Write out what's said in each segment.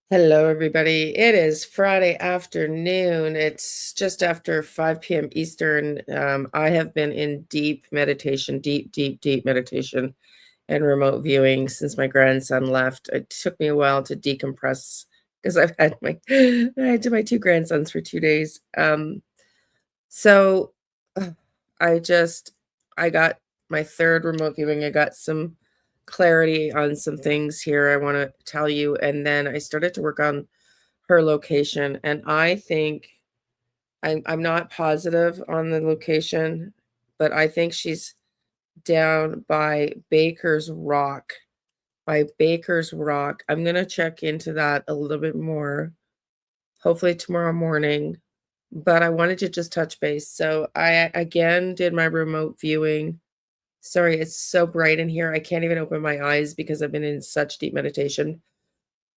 Hello, everybody. It is Friday afternoon. It's just after 5 p.m. Eastern. I have been in deep meditation, deep meditation and remote viewing since my grandson left. It took me a while to decompress because I had my two grandsons for 2 days. So uh, I just I got my third remote viewing. I got some clarity on some things here I want to tell you, and then I started to work on her location, and I think I'm not positive on the location, but I think she's down by Baker's Rock. By Baker's Rock. I'm gonna check into that a little bit more, hopefully tomorrow morning, but I wanted to just touch base. So I again did my remote viewing. Sorry, it's so bright in here. I can't even open my eyes because I've been in such deep meditation.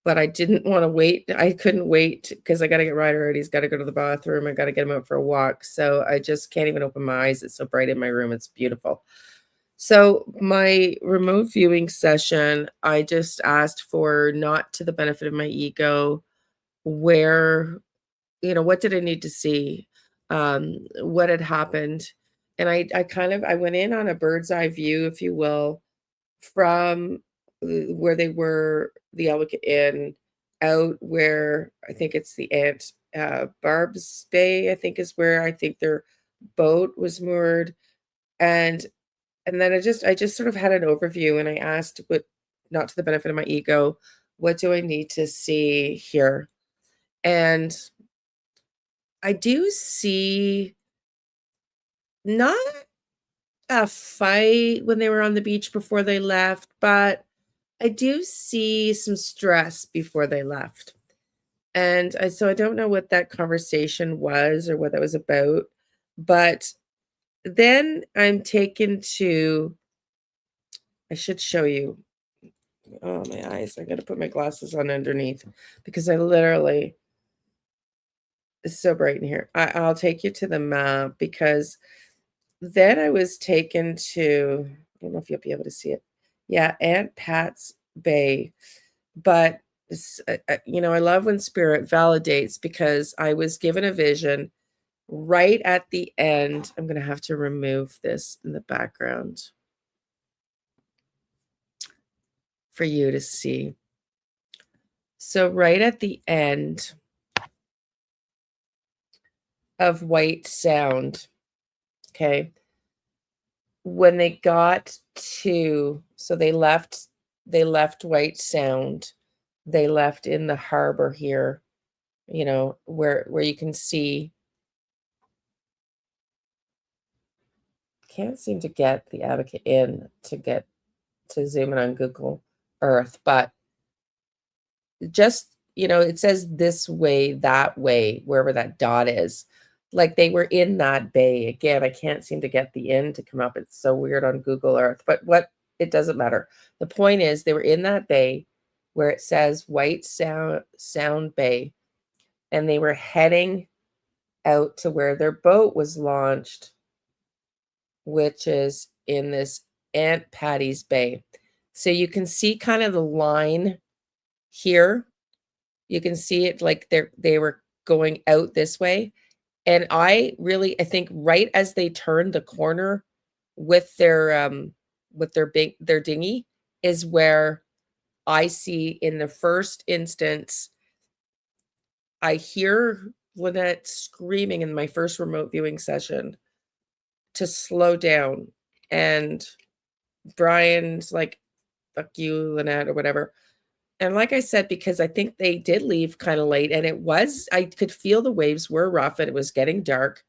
But I didn't wanna wait. I couldn't wait because I gotta get Ryder ready. He's gotta go to the bathroom. I gotta get him out for a walk. So I just can't even open my eyes. It's so bright in my room. It's beautiful. So my remote viewing session, I just asked for not to the benefit of my ego, where what did I need to see? What had happened? And I kind of I went in on a bird's eye view, if you will, from where they were, the Ellicott Inn, out where I think it's the Aunt Barb's Bay, I think is where I think their boat was moored. And and then I just sort of had an overview and I asked, what, not to the benefit of my ego, what do I need to see here? And I do see not a fight when they were on the beach before they left, but I do see some stress before they left. And so I don't know what that conversation was or what that was about. But then I'm taken to, I should show you. Oh, my eyes. I got to put my glasses on underneath because I literally, it's so bright in here. I'll take you to the map because then I was taken to, I don't know if you'll be able to see it. Yeah, Aunt Pat's Bay. But I love when spirit validates because I was given a vision right at the end. I'm going to have to remove this in the background for you to see. So, right at the end of White Sound, okay, when they got to, so they left White Sound, they left in the harbor here, where you can see, can't seem to get the Advocate in to zoom in on Google Earth, but just, it says this way, that way, wherever that dot is. Like they were in that bay. Again, I can't seem to get the in to come up. It's so weird on Google Earth, but it doesn't matter. The point is they were in that bay where it says White Sound Bay, and they were heading out to where their boat was launched, which is in this Aunt Patty's Bay. So you can see kind of the line here. You can see it like they were going out this way. And I think right as they turned the corner with their dinghy is where I see in the first instance, I hear Lynette screaming in my first remote viewing session to slow down. And Brian's like, fuck you, Lynette, or whatever. And like I said, because I think they did leave kind of late, and I could feel the waves were rough and it was getting dark.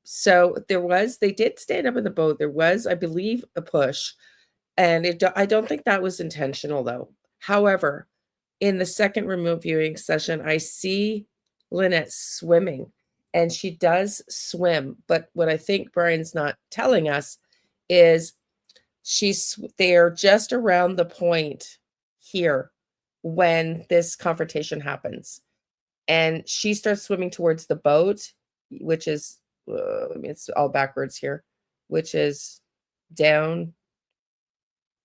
So they did stand up in the boat. There was, I believe, a push. And I don't think that was intentional though. However, in the second remote viewing session, I see Lynette swimming, and she does swim. But what I think Brian's not telling us is they're just around the point here when this confrontation happens. And she starts swimming towards the boat, which is, it's all backwards here, which is down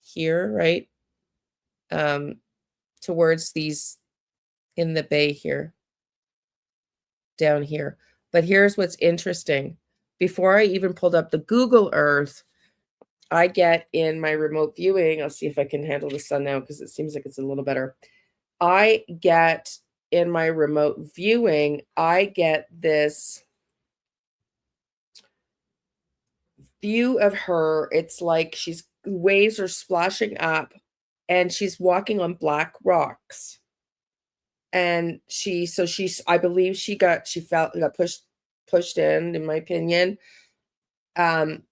here, right? Um, Towards these. in the bay here, down here. But here's what's interesting. Before I even pulled up the Google Earth, I get in my remote viewing, I'll see if I can handle the sun now because it seems like it's a little better. I get in my remote viewing, I get this view of her. It's like waves are splashing up and she's walking on black rocks. And I believe she got pushed in my opinion. And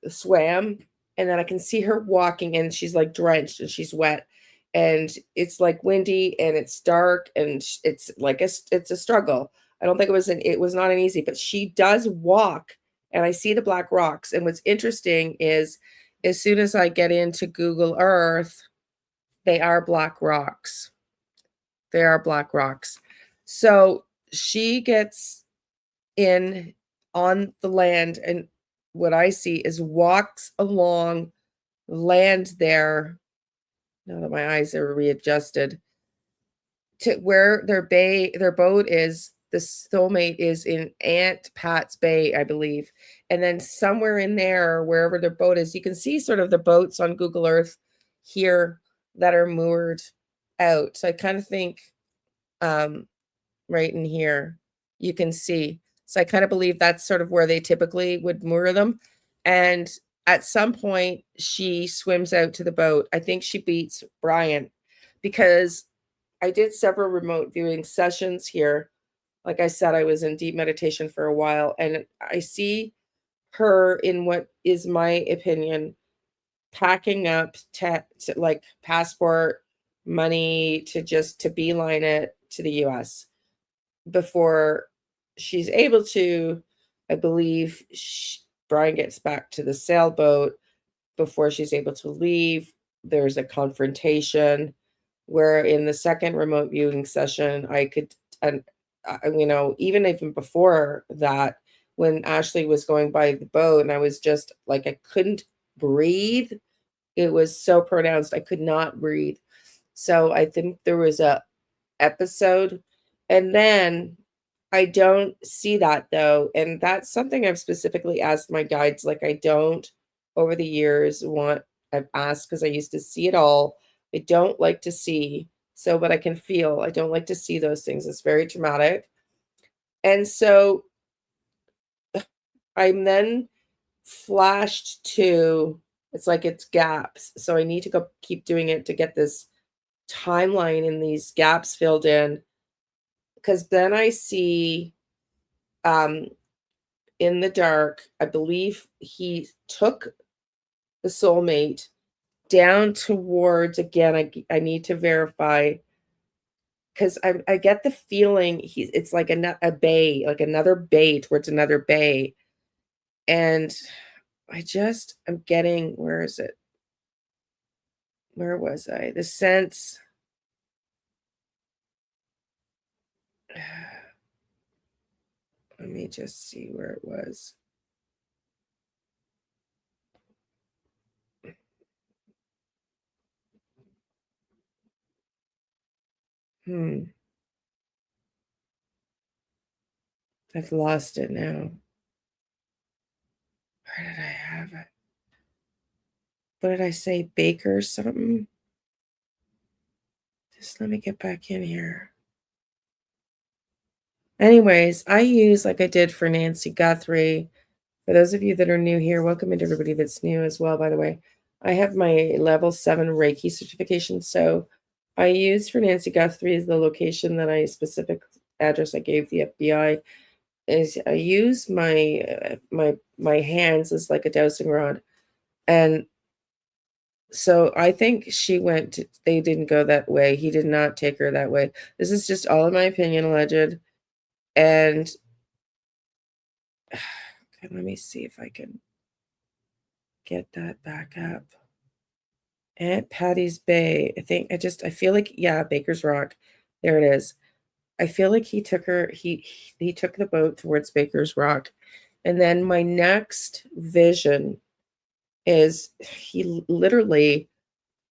swam, and then I can see her walking and she's like drenched and she's wet and it's like windy and it's dark and it's like it's a struggle. I don't think it was not an easy, but she does walk and I see the black rocks. And what's interesting is as soon as I get into Google Earth, they are black rocks. They are black rocks. So she gets in on the land, and what I see is walks along land there. Now that my eyes are readjusted to where their boat is. The soulmate is in Aunt Pat's Bay, I believe. And then somewhere in there, wherever their boat is, you can see sort of the boats on Google Earth here that are moored out. So I kind of think right in here, you can see. So I kind of believe that's sort of where they typically would moor them. And at some point, she swims out to the boat. I think she beats Brian because I did several remote viewing sessions here. Like I said, I was in deep meditation for a while, and I see her in what is my opinion, packing up to like passport money to beeline it to the US before she's able to. I believe Brian gets back to the sailboat before she's able to leave. There's a confrontation where in the second remote viewing session, I could, and even before that, when Ashley was going by the boat and I was just like, I couldn't breathe. It was so pronounced. I could not breathe. So I think there was a episode. And then I don't see that though. And that's something I've specifically asked my guides. Like I don't over the years I've asked because I used to see it all. I don't like to see. So, but I can feel. I don't like to see those things. It's very traumatic. And so I'm then flashed to, it's like it's gaps. So I need to go keep doing it to get this timeline and these gaps filled in. Because then I see in the dark, I believe he took the soulmate down towards, again, I need to verify because I get the feeling it's like a bay, like another bay towards another bay. And I'm getting, where is it? Where was I? The sense. Let me just see where it was. I've lost it now. Where did I have it? What did I say? Baker something? Just let me get back in here. Anyways, I use, like I did for Nancy Guthrie. For those of you that are new here, welcome into everybody that's new as well, by the way. I have my level 7 Reiki certification. So I use for Nancy Guthrie is the location that specific address I gave the FBI. Is I use my my hands as like a dowsing rod. And so I think they didn't go that way. He did not take her that way. This is just all in my opinion, alleged. And okay, let me see if I can get that back up. Aunt Patty's Bay. I feel like, yeah, Baker's Rock. There it is. I feel like he took the boat towards Baker's Rock. And then my next vision is he literally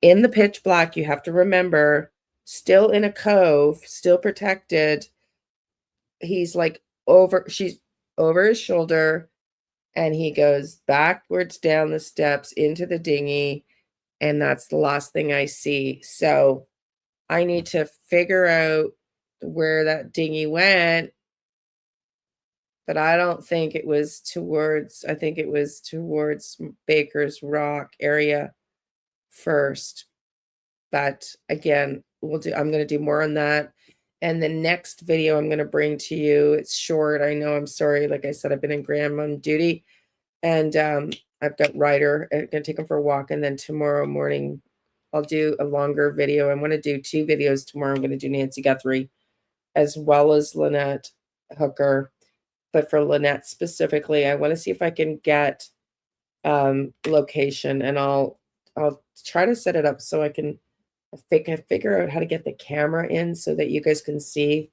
in the pitch black. You have to remember, still in a cove, still protected. He's like she's over his shoulder, and he goes backwards down the steps into the dinghy, and that's the last thing I see. So I need to figure out where that dinghy went, but I don't think it was towards, I think it was towards Baker's Rock area first. But again, I'm going to do more on that. And the next video I'm going to bring to you, it's short. I know, I'm sorry. Like I said, I've been in grandma duty, and I've got Ryder. I'm going to take him for a walk. And then tomorrow morning, I'll do a longer video. I'm going to do 2 videos tomorrow. I'm going to do Nancy Guthrie as well as Lynette Hooker. But for Lynette specifically, I want to see if I can get location, and I'll try to set it up so I can figure out how to get the camera in so that you guys can see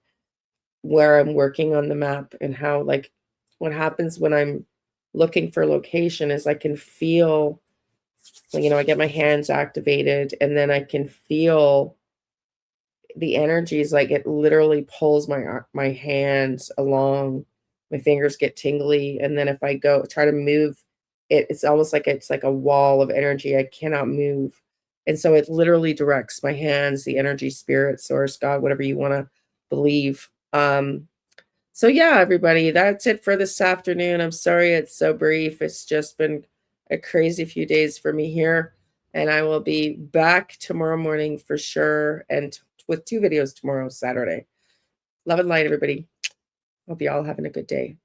where I'm working on the map, and how, like, what happens when I'm looking for location is I can feel, I get my hands activated, and then I can feel the energies, like it literally pulls my hands along, my fingers get tingly, and then if I go try to move it, it's almost like it's like a wall of energy I cannot move. And so it literally directs my hands, the energy, spirit, source, God, whatever you want to believe. So yeah, everybody, that's it for this afternoon. I'm sorry it's so brief. It's just been a crazy few days for me here, and I will be back tomorrow morning for sure, and with 2 videos tomorrow, Saturday. Love and light, everybody. Hope you all having a good day.